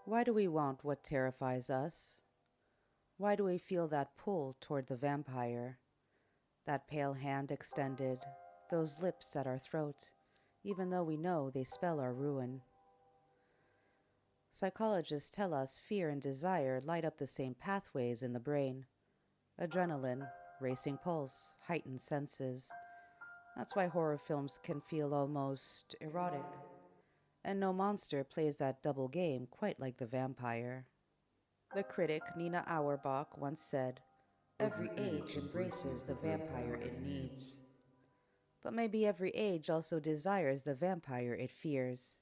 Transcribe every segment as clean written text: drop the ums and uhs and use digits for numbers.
Why do we want what terrifies us? Why do we feel that pull toward the vampire? That pale hand extended, those lips at our throat, even though we know they spell our ruin. Psychologists tell us fear and desire light up the same pathways in the brain. Adrenaline, racing pulse, heightened senses. That's why horror films can feel almost erotic. And no monster plays that double game quite like the vampire. The critic Nina Auerbach once said, "Every age embraces the vampire it needs." But maybe every age also desires the vampire it fears.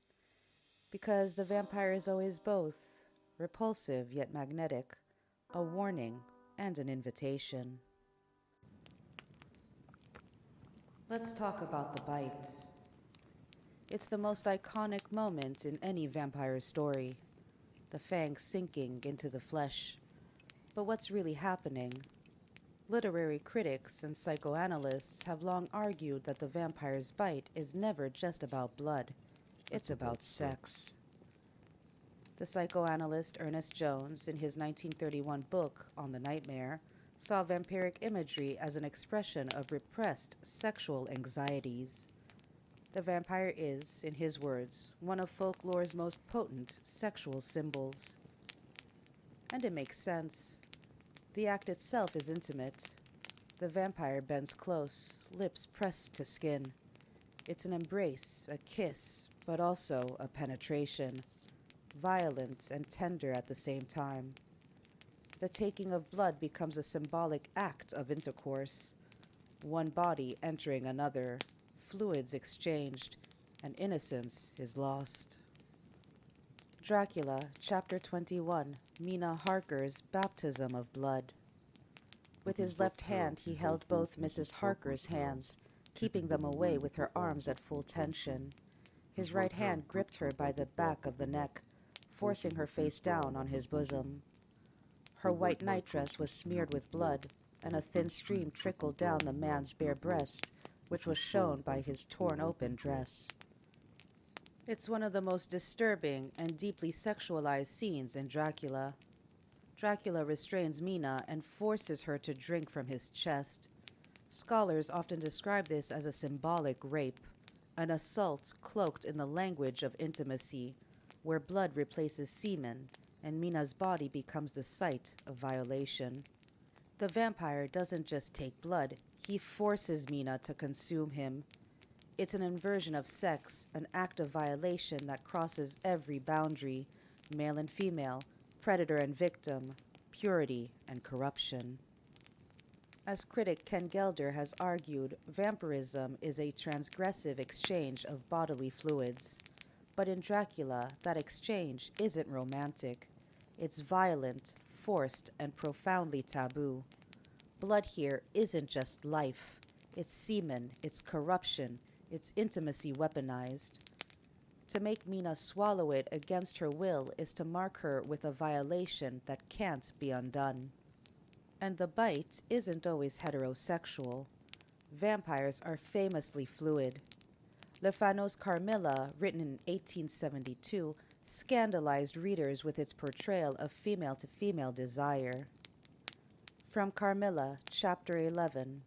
Because the vampire is always both, repulsive yet magnetic, a warning and an invitation. Let's talk about the bite. It's the most iconic moment in any vampire story, the fangs sinking into the flesh. But what's really happening? Literary critics and psychoanalysts have long argued that the vampire's bite is never just about blood, it's about sex. The psychoanalyst Ernest Jones, in his 1931 book On the Nightmare, saw vampiric imagery as an expression of repressed sexual anxieties. The vampire is, in his words, one of folklore's most potent sexual symbols. And it makes sense. The act itself is intimate. The vampire bends close, lips pressed to skin. It's an embrace, a kiss, but also a penetration, violent and tender at the same time. The taking of blood becomes a symbolic act of intercourse, one body entering another, fluids exchanged, and innocence is lost. Dracula, Chapter 21, Mina Harker's Baptism of Blood. With his left hand he held both Mrs. Harker's hands, keeping them away with her arms at full tension. His right hand gripped her by the back of the neck, forcing her face down on his bosom. Her white nightdress was smeared with blood, and a thin stream trickled down the man's bare breast, which was shown by his torn open dress. It's one of the most disturbing and deeply sexualized scenes in Dracula. Dracula restrains Mina and forces her to drink from his chest. Scholars often describe this as a symbolic rape, an assault cloaked in the language of intimacy, where blood replaces semen and Mina's body becomes the site of violation. The vampire doesn't just take blood, he forces Mina to consume him. It's an inversion of sex, an act of violation that crosses every boundary, male and female, predator and victim, purity and corruption. As critic Ken Gelder has argued, vampirism is a transgressive exchange of bodily fluids. But in Dracula, that exchange isn't romantic. It's violent, forced, and profoundly taboo. Blood here isn't just life. It's semen, it's corruption, it's intimacy weaponized. To make Mina swallow it against her will is to mark her with a violation that can't be undone. And the bite isn't always heterosexual. Vampires are famously fluid. Le Fanu's Carmilla, written in 1872, scandalized readers with its portrayal of female-to-female desire. From Carmilla, Chapter 11.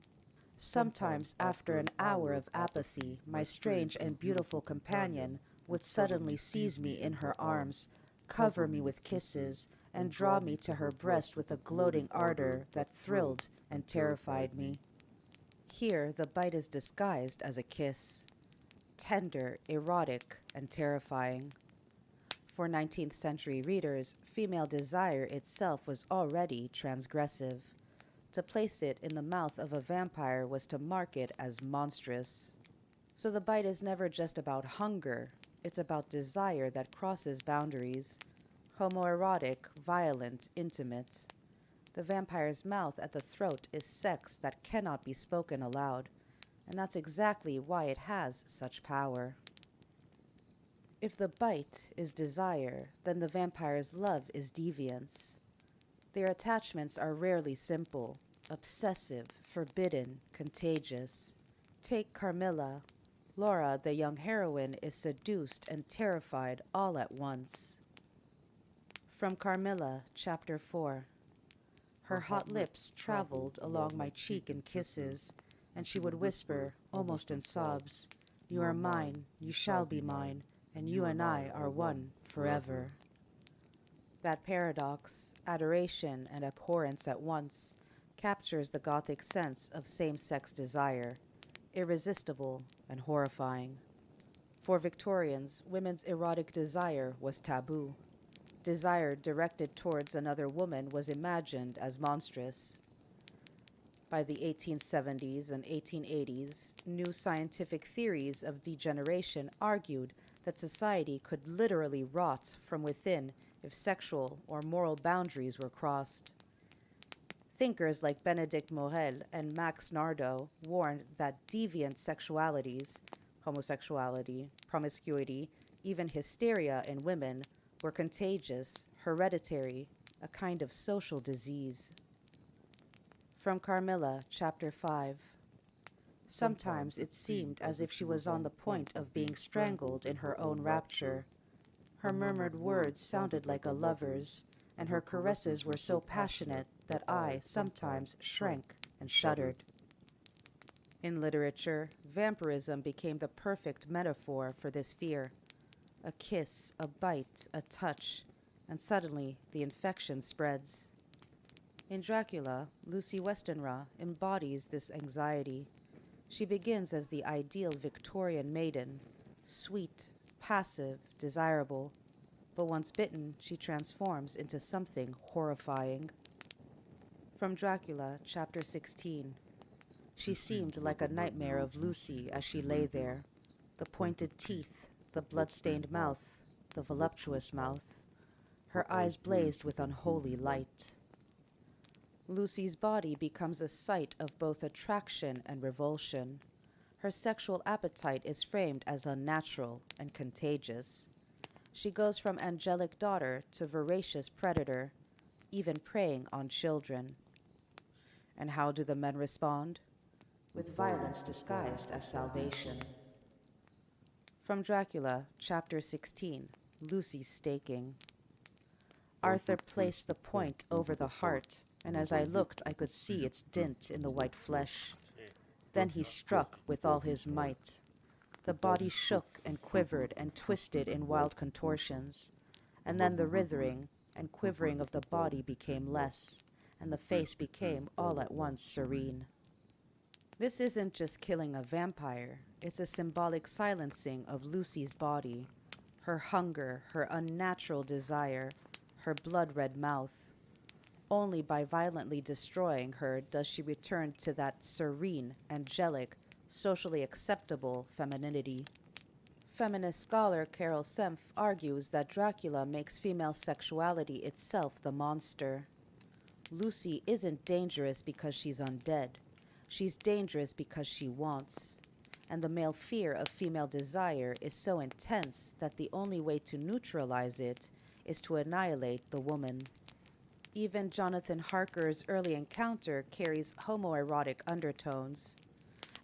Sometimes, after an hour of apathy, my strange and beautiful companion would suddenly seize me in her arms, cover me with kisses, and draw me to her breast with a gloating ardor that thrilled and terrified me. Here, the bite is disguised as a kiss. Tender, erotic, and terrifying. For 19th century readers, female desire itself was already transgressive. To place it in the mouth of a vampire was to mark it as monstrous. So the bite is never just about hunger, it's about desire that crosses boundaries. Homoerotic, violent, intimate. The vampire's mouth at the throat is sex that cannot be spoken aloud, and that's exactly why it has such power. If the bite is desire, then the vampire's love is deviance. Their attachments are rarely simple, obsessive, forbidden, contagious. Take Carmilla. Laura, the young heroine, is seduced and terrified all at once. From Carmilla, Chapter 4. Her hot lips traveled along my cheek in kisses, and she would whisper, almost in sobs, "You are mine, you shall be mine, and you and I are one forever." That paradox, adoration and abhorrence at once, captures the Gothic sense of same-sex desire, irresistible and horrifying. For Victorians, women's erotic desire was taboo. Desire directed towards another woman was imagined as monstrous. By the 1870s and 1880s, new scientific theories of degeneration argued that society could literally rot from within if sexual or moral boundaries were crossed. Thinkers like Benedict Morel and Max Nardot warned that deviant sexualities, homosexuality, promiscuity, even hysteria in women, were contagious, hereditary, a kind of social disease. From Carmilla, Chapter 5. Sometimes it seemed as if she was on the point of being strangled in her own rapture. Her murmured words sounded like a lover's, and her caresses were so passionate that I sometimes shrank and shuddered. In literature, vampirism became the perfect metaphor for this fear. A kiss, a bite, a touch, and suddenly the infection spreads. In Dracula, Lucy Westenra embodies this anxiety. She begins as the ideal Victorian maiden, sweet, passive, desirable, but once bitten, she transforms into something horrifying. From Dracula, Chapter 16. She seemed like a nightmare of Lucy as she lay there, the pointed teeth, the blood-stained mouth, the voluptuous mouth. Her eyes blazed with unholy light. Lucy's body becomes a site of both attraction and revulsion. Her sexual appetite is framed as unnatural and contagious. She goes from angelic daughter to voracious predator, even preying on children. And how do the men respond? With violence disguised as salvation. From Dracula, Chapter 16, Lucy's staking. Arthur placed the point over the heart, and as I looked I could see its dint in the white flesh. Then he struck with all his might. The body shook and quivered and twisted in wild contortions, and then the writhing and quivering of the body became less, and the face became all at once serene. This isn't just killing a vampire, it's a symbolic silencing of Lucy's body, her hunger, her unnatural desire, her blood-red mouth. Only by violently destroying her does she return to that serene, angelic, socially acceptable femininity. Feminist scholar Carol Senf argues that Dracula makes female sexuality itself the monster. Lucy isn't dangerous because she's undead. She's dangerous because she wants. And the male fear of female desire is so intense that the only way to neutralize it is to annihilate the woman. Even Jonathan Harker's early encounter carries homoerotic undertones.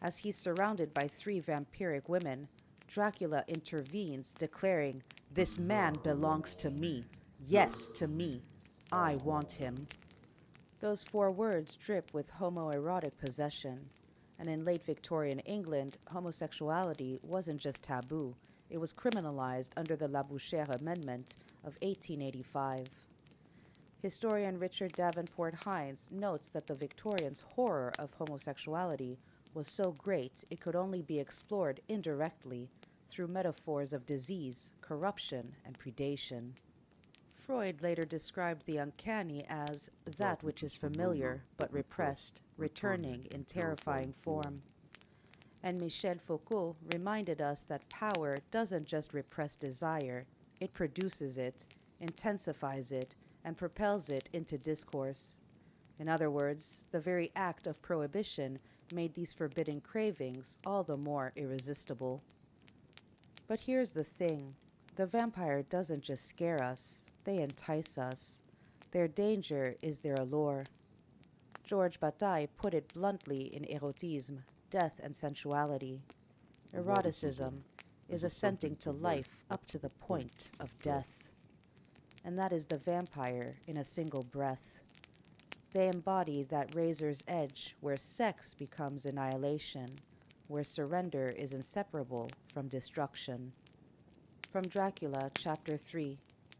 As he's surrounded by 3 vampiric women, Dracula intervenes, declaring, "This man belongs to me. Yes, to me. I want him." Those 4 words drip with homoerotic possession. And in late Victorian England, homosexuality wasn't just taboo. It was criminalized under the Labouchere Amendment of 1885. Historian Richard Davenport Hines notes that the Victorians' horror of homosexuality was so great it could only be explored indirectly through metaphors of disease, corruption, and predation. Freud later described the uncanny as that which is familiar but repressed, returning in terrifying form. And Michel Foucault reminded us that power doesn't just repress desire, it produces it, intensifies it, and propels it into discourse. In other words, the very act of prohibition made these forbidden cravings all the more irresistible. But here's the thing. The vampire doesn't just scare us, they entice us. Their danger is their allure. Georges Bataille put it bluntly in Erotisme, Death and Sensuality. Eroticism is assenting to life up to the point of death. and that is the vampire in a single breath. They embody that razor's edge where sex becomes annihilation, where surrender is inseparable from destruction. From Dracula, Chapter 3,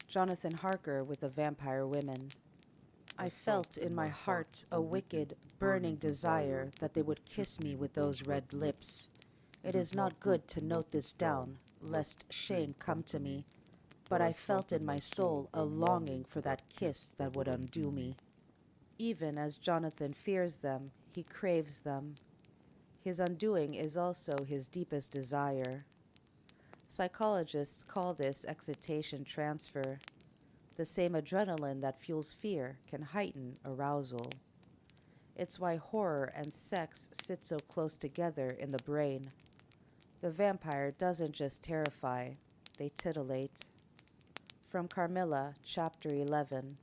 Jonathan Harker with the Vampire Women. I felt in my heart a wicked, burning desire that they would kiss me with those red lips. It is not good to note this down, lest shame come to me, but I felt in my soul a longing for that kiss that would undo me. Even as Jonathan fears them, he craves them. His undoing is also his deepest desire. Psychologists call this excitation transfer. The same adrenaline that fuels fear can heighten arousal. It's why horror and sex sit so close together in the brain. The vampire doesn't just terrify, they titillate. From Carmilla, Chapter 11.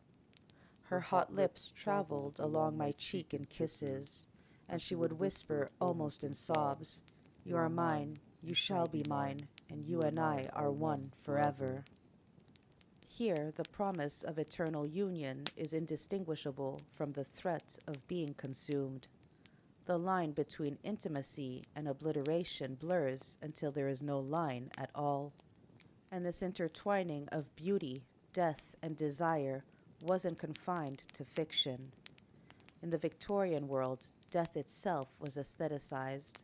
Her hot lips traveled along my cheek in kisses, and she would whisper almost in sobs, "You are mine, you shall be mine, and you and I are one forever." Here, the promise of eternal union is indistinguishable from the threat of being consumed. The line between intimacy and obliteration blurs until there is no line at all. And this intertwining of beauty, death, and desire wasn't confined to fiction. In the Victorian world, death itself was aestheticized.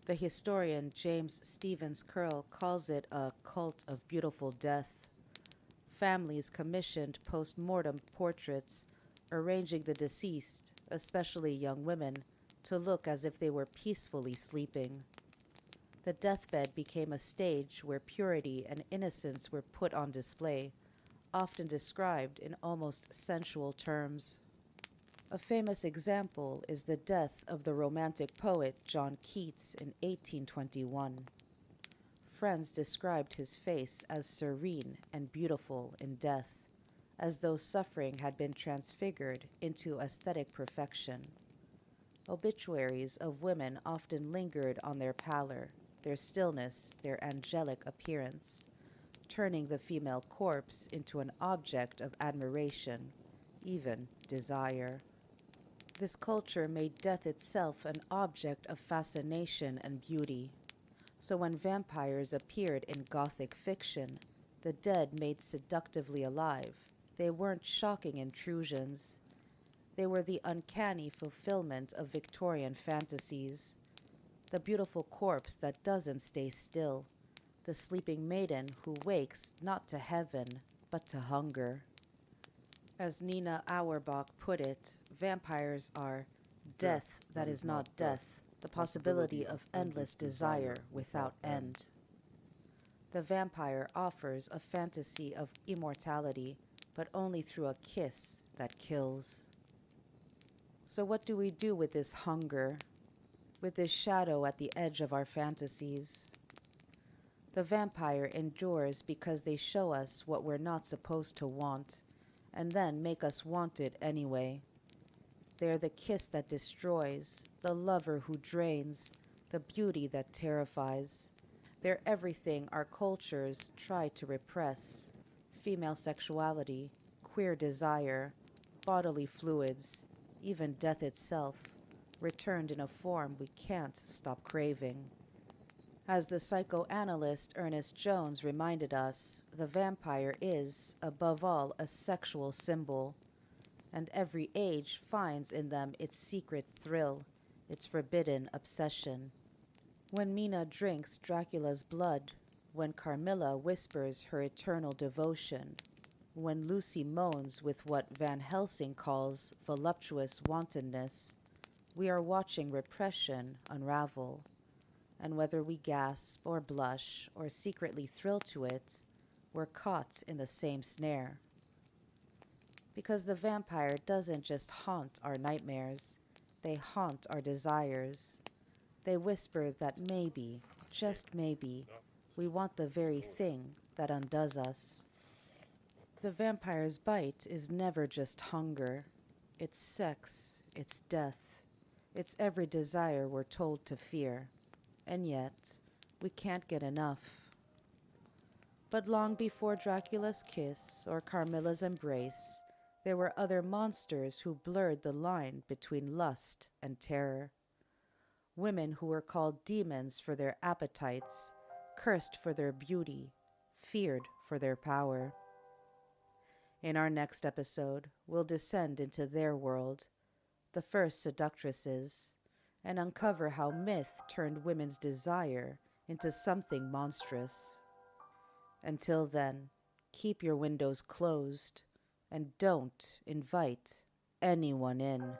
The historian James Stevens Curl calls it a cult of beautiful death. Families commissioned post-mortem portraits, arranging the deceased, especially young women, to look as if they were peacefully sleeping. The deathbed became a stage where purity and innocence were put on display, often described in almost sensual terms. A famous example is the death of the Romantic poet John Keats in 1821. Friends described his face as serene and beautiful in death, as though suffering had been transfigured into aesthetic perfection. Obituaries of women often lingered on their pallor, their stillness, their angelic appearance, turning the female corpse into an object of admiration, even desire. This culture made death itself an object of fascination and beauty. So when vampires appeared in Gothic fiction, the dead made seductively alive, they weren't shocking intrusions. They were the uncanny fulfillment of Victorian fantasies. The beautiful corpse that doesn't stay still, the sleeping maiden who wakes not to heaven, but to hunger. As Nina Auerbach put it, vampires are death that is not death, the possibility of endless desire without end. The vampire offers a fantasy of immortality, but only through a kiss that kills. So what do we do with this hunger, with this shadow at the edge of our fantasies? The vampire endures because they show us what we're not supposed to want, and then make us want it anyway. They're the kiss that destroys, the lover who drains, the beauty that terrifies. They're everything our cultures try to repress: female sexuality, queer desire, bodily fluids, even death itself, returned in a form we can't stop craving. As the psychoanalyst Ernest Jones reminded us, the vampire is, above all, a sexual symbol, and every age finds in them its secret thrill, its forbidden obsession. When Mina drinks Dracula's blood, when Carmilla whispers her eternal devotion, when Lucy moans with what Van Helsing calls voluptuous wantonness, we are watching repression unravel. And whether we gasp or blush or secretly thrill to it, we're caught in the same snare. Because the vampire doesn't just haunt our nightmares, they haunt our desires. They whisper that maybe, just maybe, we want the very thing that undoes us. The vampire's bite is never just hunger. It's sex, it's death, it's every desire we're told to fear. And yet, we can't get enough. But long before Dracula's kiss or Carmilla's embrace, there were other monsters who blurred the line between lust and terror. Women who were called demons for their appetites, cursed for their beauty, feared for their power. In our next episode, we'll descend into their world, the first seductresses, and uncover how myth turned women's desire into something monstrous. Until then, keep your windows closed and don't invite anyone in.